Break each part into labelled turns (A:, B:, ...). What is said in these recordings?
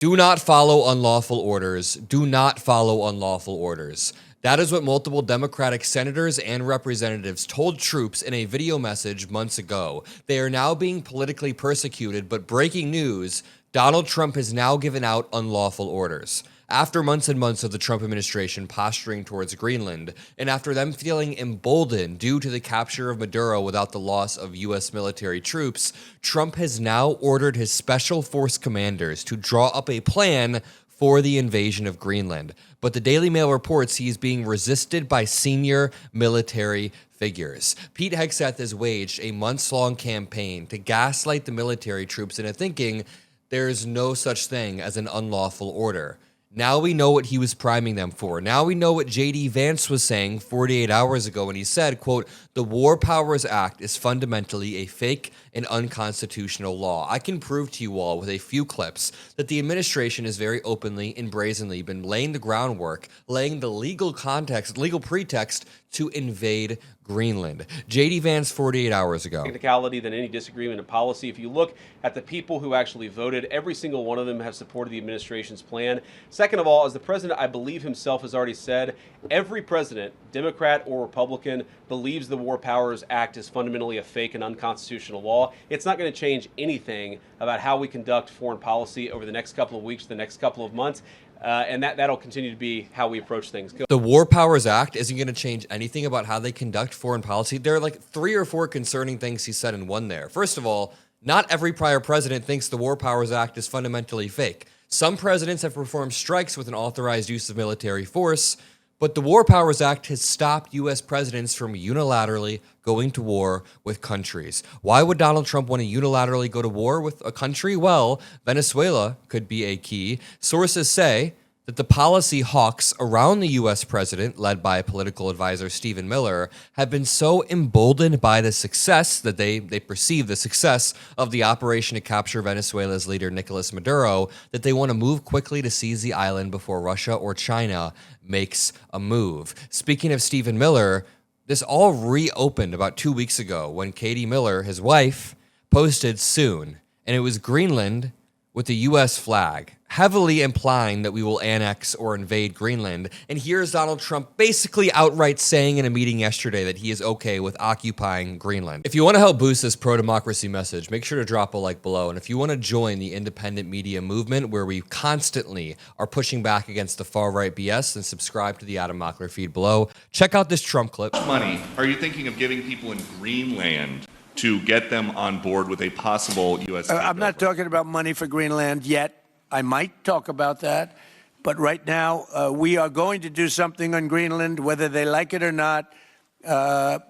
A: Do not follow unlawful orders. Do not follow unlawful orders. That is what multiple Democratic senators and representatives told troops in a video message months ago. They are now being politically persecuted, but breaking news, Donald Trump has now given out unlawful orders. After months and months of the Trump administration posturing towards Greenland, and after them feeling emboldened due to the capture of Maduro without the loss of U.S. military troops, Trump has now ordered his special force commanders to draw up a plan for the invasion of Greenland. But the Daily Mail reports he is being resisted by senior military figures. Pete Hegseth has waged a months-long campaign to gaslight the military troops into thinking there's no such thing as an unlawful order. Now we know what he was priming them for. Now we know what J.D. Vance was saying 48 hours ago when he said, quote, "The War Powers Act is fundamentally a fake and unconstitutional law." I can prove to you all with a few clips that the administration has very openly and brazenly been laying the groundwork, laying the legal pretext to invade Greenland. J.D. Vance 48 hours ago.
B: Technicality than any disagreement in policy. If you look at the people who actually voted, every single one of them have supported the administration's plan. Second of all, as the president, I believe himself has already said, every president, Democrat or Republican, believes the War Powers Act is fundamentally a fake and unconstitutional law. It's not going to change anything about how we conduct foreign policy over the next couple of weeks, the next couple of months. And that'll continue to be how we approach things.
A: The War Powers Act isn't going to change anything about how they conduct foreign policy. There are like 3 or 4 concerning things he said in one there. First of all, not every prior president thinks the War Powers Act is fundamentally fake. Some presidents have performed strikes with an authorized use of military force, but the War Powers Act has stopped U.S. presidents from unilaterally going to war with countries. Why would Donald Trump want to unilaterally go to war with a country? Well, Venezuela could be a key. Sources say that the policy hawks around the U.S. president, led by political advisor Stephen Miller, have been so emboldened by the success that they perceive the success of the operation to capture Venezuela's leader, Nicolas Maduro, that they want to move quickly to seize the island before Russia or China makes a move. Speaking of Stephen Miller, this all reopened about 2 weeks ago when Katie Miller, his wife, posted soon, and it was Greenland with the U.S. flag, heavily implying that we will annex or invade Greenland. And here's Donald Trump basically outright saying in a meeting yesterday that he is okay with occupying Greenland. If you want to help boost this pro-democracy message, make sure to drop a like below. And if you want to join the independent media movement where we constantly are pushing back against the far-right BS, then subscribe to the Adam Mockler feed below. Check out this Trump clip.
C: Money are you thinking of giving people in Greenland to get them on board with a possible U.S.
D: I'm not talking about money for Greenland yet. I might talk about that. But right now, we are going to do something on Greenland, whether they like it or not,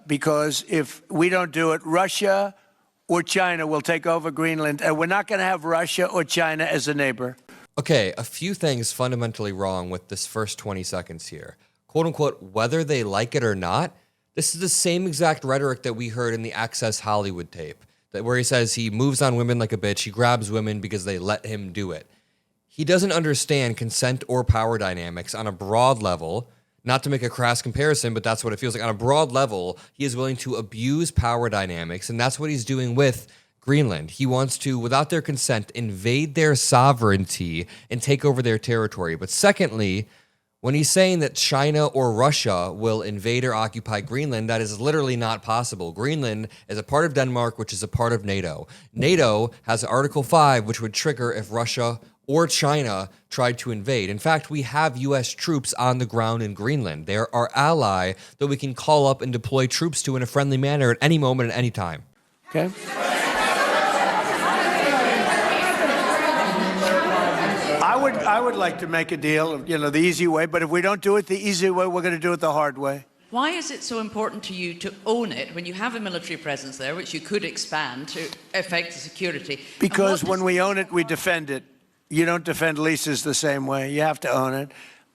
D: because if we don't do it, Russia or China will take over Greenland. And we're not going to have Russia or China as a neighbor.
A: Okay, a few things fundamentally wrong with this first 20 seconds here. Quote unquote, whether they like it or not. This is the same exact rhetoric that we heard in the Access Hollywood tape, where he says he moves on women like a bitch, he grabs women because they let him do it. He doesn't understand consent or power dynamics on a broad level, not to make a crass comparison, but that's what it feels like. On a broad level, he is willing to abuse power dynamics, and that's what he's doing with Greenland. He wants to, without their consent, invade their sovereignty and take over their territory. But secondly, when he's saying that China or Russia will invade or occupy Greenland, that is literally not possible. Greenland is a part of Denmark, which is a part of NATO. NATO has Article 5, which would trigger if Russia or China tried to invade. In fact, we have U.S. troops on the ground in Greenland. They're our ally that we can call up and deploy troops to in a friendly manner at any moment, at any time.
D: Okay? I would like to make a deal, the easy way, but if we don't do it the easy way, we're going to do it the hard way.
E: Why is it so important to you to own it when you have a military presence there, which you could expand to affect the security?
D: Because when we own it, we defend it. You don't defend leases the same way. You have to own it.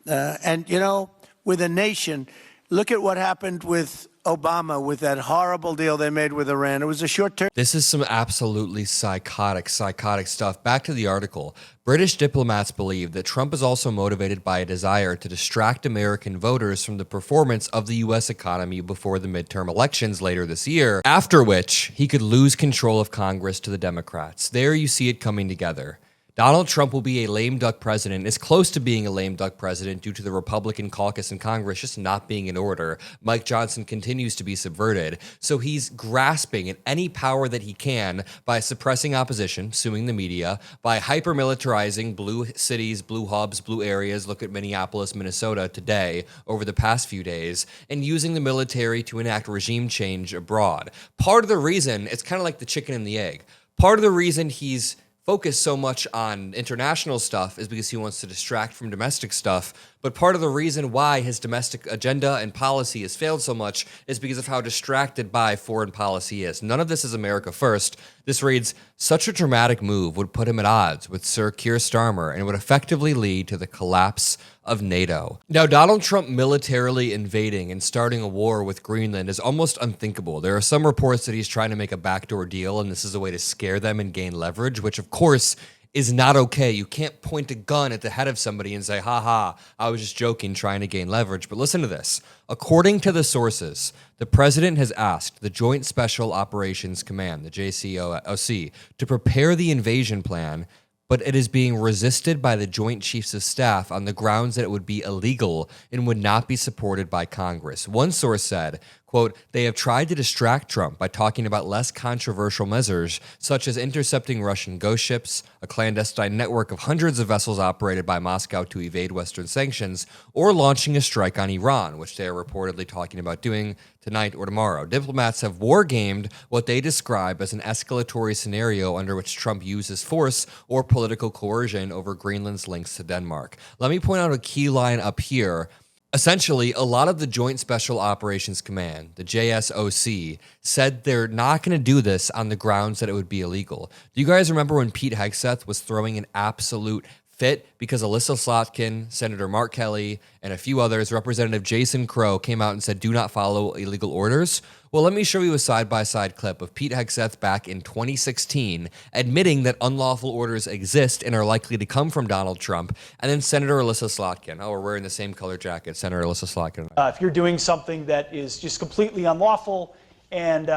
D: And, with a nation, look at what happened with Obama with that horrible deal they made with Iran. It was a short term.
A: This is some absolutely psychotic stuff. Back to the article. British diplomats believe that Trump is also motivated by a desire to distract American voters from the performance of the U.S. economy before the midterm elections later this year, after which he could lose control of Congress to the Democrats. There you see it coming together. Donald Trump will be a lame duck president, is close to being a lame duck president due to the Republican caucus in Congress just not being in order. Mike Johnson continues to be subverted. So he's grasping at any power that he can by suppressing opposition, suing the media, by hyper-militarizing blue cities, blue hubs, blue areas. Look at Minneapolis, Minnesota today over the past few days, and using the military to enact regime change abroad. Part of the reason, it's kind of like the chicken and the egg. Part of the reason he's focused so much on international stuff is because he wants to distract from domestic stuff. But part of the reason why his domestic agenda and policy has failed so much is because of how distracted by foreign policy is. None of this is America first. This reads, such a dramatic move would put him at odds with Sir Keir Starmer and would effectively lead to the collapse of NATO. Now, Donald Trump militarily invading and starting a war with Greenland is almost unthinkable. There are some reports that he's trying to make a backdoor deal, and this is a way to scare them and gain leverage, which of course is not okay. You can't point a gun at the head of somebody and say, ha, I was just joking, trying to gain leverage. But listen to this. According to the sources, the president has asked the Joint Special Operations Command, the JCOC, to prepare the invasion plan, but it is being resisted by the Joint Chiefs of Staff on the grounds that it would be illegal and would not be supported by Congress. One source said, quote, they have tried to distract Trump by talking about less controversial measures, such as intercepting Russian ghost ships, a clandestine network of hundreds of vessels operated by Moscow to evade Western sanctions, or launching a strike on Iran, which they are reportedly talking about doing tonight or tomorrow. Diplomats have wargamed what they describe as an escalatory scenario under which Trump uses force or political coercion over Greenland's links to Denmark. Let me point out a key line up here. Essentially, a lot of the Joint Special Operations Command, the JSOC, said they're not going to do this on the grounds that it would be illegal. Do you guys remember when Pete Hegseth was throwing an absolute fit because Alyssa Slotkin, Senator Mark Kelly, and a few others, Representative Jason Crow, came out and said, do not follow illegal orders? Well, let me show you a side-by-side clip of Pete Hegseth back in 2016 admitting that unlawful orders exist and are likely to come from Donald Trump, and then Senator Alyssa Slotkin. Oh, we're wearing the same color jacket, Senator Alyssa Slotkin.
F: If you're doing something that is just completely unlawful and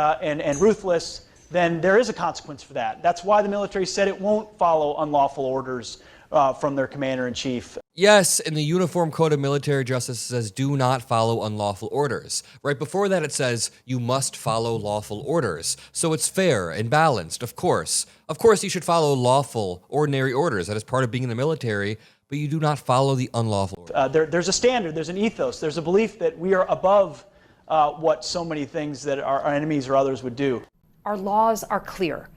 F: ruthless, then there is a consequence for that. That's why the military said it won't follow unlawful orders from their commander-in-chief.
A: Yes, in the Uniform Code of Military Justice, it says do not follow unlawful orders. Right before that, it says you must follow lawful orders. So it's fair and balanced, of course. Of course, you should follow lawful, ordinary orders. That is part of being in the military, but you do not follow the unlawful orders.
F: There's a standard, there's an ethos, there's a belief that we are above what so many things that our enemies or others would do.
G: Our laws are clear.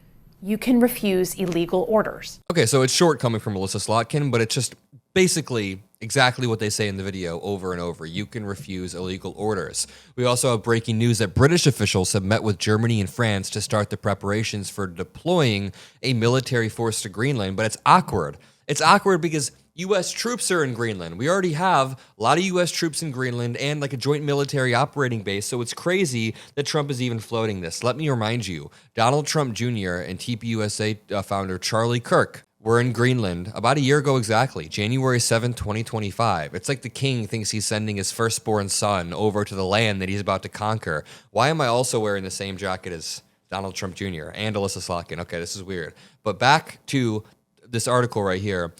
G: You can refuse illegal orders.
A: Okay, so it's short coming from Alyssa Slotkin, but it's just basically exactly what they say in the video over and over. You can refuse illegal orders. We also have breaking news that British officials have met with Germany and France to start the preparations for deploying a military force to Greenland, but it's awkward. It's awkward because U.S. troops are in Greenland. We already have a lot of U.S. troops in Greenland and like a joint military operating base, so it's crazy that Trump is even floating this. Let me remind you, Donald Trump Jr. and TPUSA founder Charlie Kirk were in Greenland about a year ago exactly, January 7th, 2025. It's like the king thinks he's sending his firstborn son over to the land that he's about to conquer. Why am I also wearing the same jacket as Donald Trump Jr. and Alyssa Slotkin? Okay, this is weird. But back to this article right here.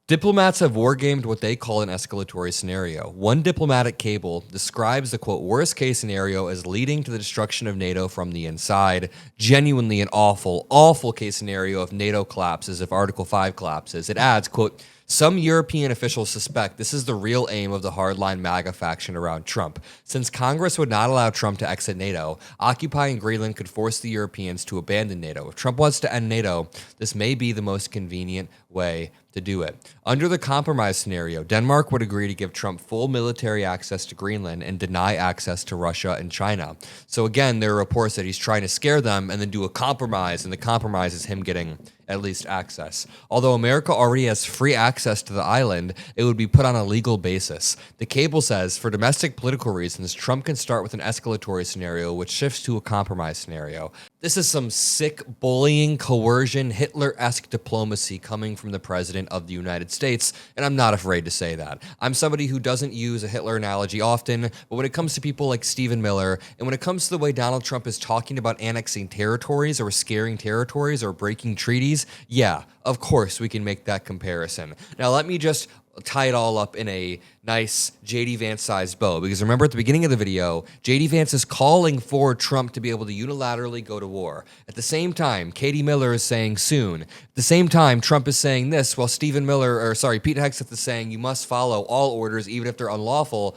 A: Diplomats have wargamed what they call an escalatory scenario. One diplomatic cable describes the, quote, worst case scenario as leading to the destruction of NATO from the inside. Genuinely an awful, awful case scenario if NATO collapses, if Article 5 collapses. It adds, quote, some European officials suspect this is the real aim of the hardline MAGA faction around Trump. Since Congress would not allow Trump to exit NATO, occupying Greenland could force the Europeans to abandon NATO. If Trump wants to end NATO, this may be the most convenient way to do it. Under the compromise scenario, Denmark would agree to give Trump full military access to Greenland and deny access to Russia and China. So again, there are reports that he's trying to scare them and then do a compromise, and the compromise is him getting at least access. Although America already has free access to the island, it would be put on a legal basis. The cable says, for domestic political reasons, Trump can start with an escalatory scenario which shifts to a compromise scenario. This is some sick bullying, coercion, Hitler-esque diplomacy coming from the President of the United States, and I'm not afraid to say that. I'm somebody who doesn't use a Hitler analogy often, but when it comes to people like Stephen Miller, and when it comes to the way Donald Trump is talking about annexing territories or scaring territories or breaking treaties, yeah, of course we can make that comparison. Now let me just tie it all up in a nice J.D. Vance-sized bow, because remember at the beginning of the video, J.D. Vance is calling for Trump to be able to unilaterally go to war. At the same time, Katie Miller is saying soon. At the same time, Trump is saying this, while Pete Hegseth is saying you must follow all orders, even if they're unlawful.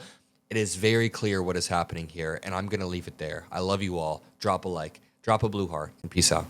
A: It is very clear what is happening here, and I'm going to leave it there. I love you all. Drop a like, drop a blue heart, and peace out.